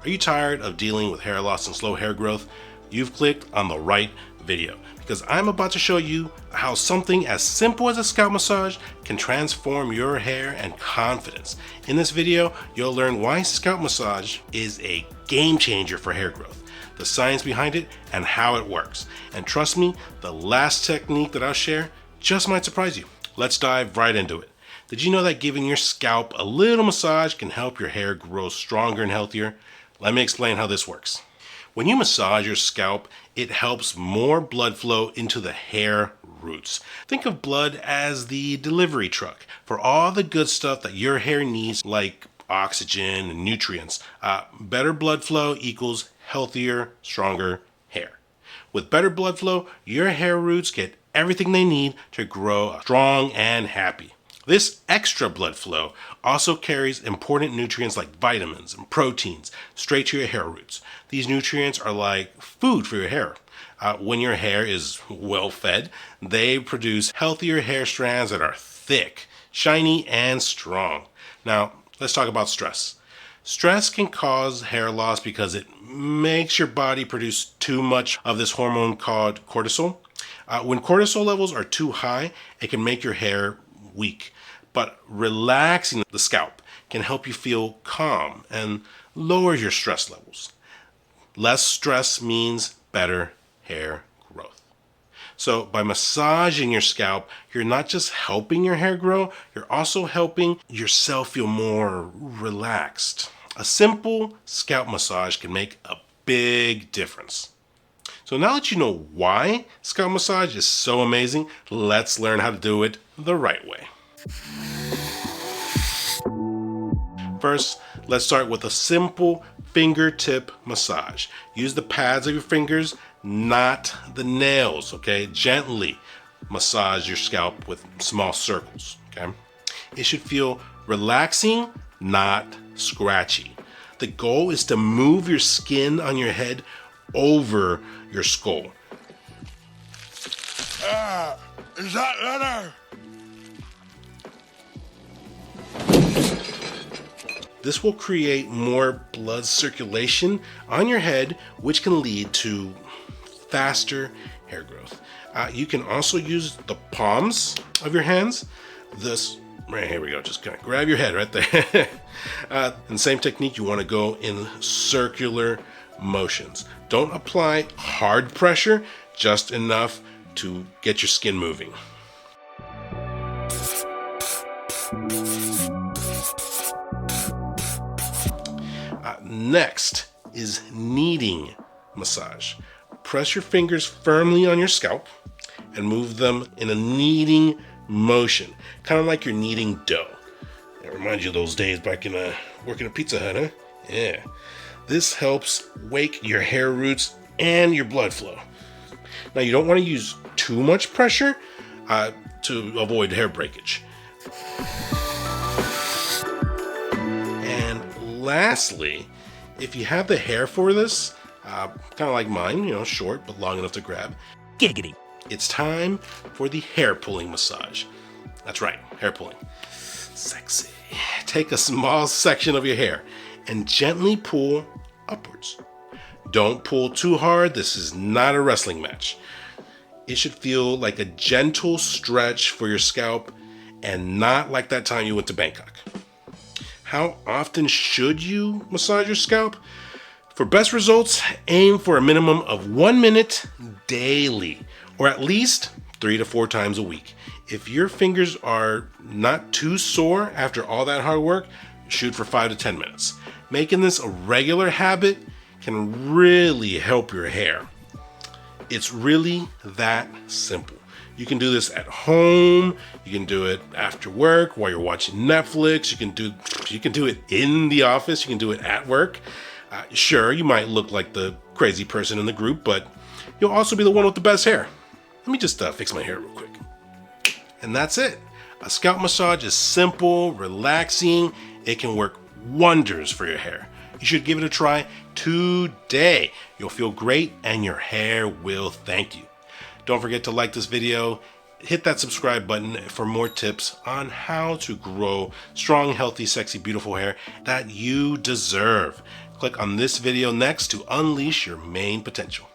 Are you tired of dealing with hair loss and slow hair growth? You've clicked on the right video, because I'm about to show you how something as simple as a scalp massage can transform your hair and confidence. In this video, you'll learn why scalp massage is a game changer for hair growth, the science behind it, and how it works. And trust me, the last technique that I'll share just might surprise you. Let's dive right into it. Did you know that giving your scalp a little massage can help your hair grow stronger and healthier? Let me explain how this works. When you massage your scalp, it helps more blood flow into the hair roots. Think of blood as the delivery truck for all the good stuff that your hair needs, like oxygen and nutrients. Better blood flow equals healthier, stronger hair. With better blood flow, your hair roots get everything they need to grow strong and happy. This extra blood flow also carries important nutrients like vitamins and proteins straight to your hair roots. These nutrients are like food for your hair. When your hair is well fed, they produce healthier hair strands that are thick, shiny, and strong. Now, let's talk about stress. Stress can cause hair loss because it makes your body produce too much of this hormone called cortisol. When cortisol levels are too high, it can make your hair weak. But relaxing the scalp can help you feel calm and lower your stress levels. Less stress means better hair growth. So by massaging your scalp, you're not just helping your hair grow, you're also helping yourself feel more relaxed. A simple scalp massage can make a big difference. So now that you know why scalp massage is so amazing, let's learn how to do it the right way. First, let's start with a simple fingertip massage. Use the pads of your fingers, not the nails, okay? Gently massage your scalp with small circles, okay? It should feel relaxing, not scratchy. The goal is to move your skin on your head over your skull. Is that better? This will create more blood circulation on your head, which can lead to faster hair growth. You can also use the palms of your hands. This, right here we go, just kind of grab your head right there. And the same technique, you want to go in circular motions. Don't apply hard pressure, just enough to get your skin moving. Next is kneading massage. Press your fingers firmly on your scalp and move them in a kneading motion, kind of like you're kneading dough. It reminds you of those days back in working at Pizza Hut, huh? Yeah. This helps wake your hair roots and your blood flow. Now, you don't want to use too much pressure to avoid hair breakage. And lastly, if you have the hair for this, kind of like mine, short but long enough to grab, Giggity. it's time for the hair pulling massage. That's right, hair pulling. Sexy. Take a small section of your hair and gently pull upwards. Don't pull too hard. This is not a wrestling match. It should feel like a gentle stretch for your scalp and not like that time you went to Bangkok. How often should you massage your scalp? For best results, aim for a minimum of 1 minute daily, or at least 3 to 4 times a week. If your fingers are not too sore after all that hard work, shoot for 5 to 10 minutes. Making this a regular habit can really help your hair. It's really that simple. You can do this at home. You can do it after work while you're watching Netflix. You can do it in the office. You can do it at work. Sure, you might look like the crazy person in the group, but you'll also be the one with the best hair. Let me just fix my hair real quick. And that's it. A scalp massage is simple, relaxing. It can work wonders for your hair. You should give it a try today. You'll feel great and your hair will thank you. Don't forget to like this video, hit that subscribe button for more tips on how to grow strong, healthy, sexy, beautiful hair that you deserve. Click on this video next to unleash your main potential.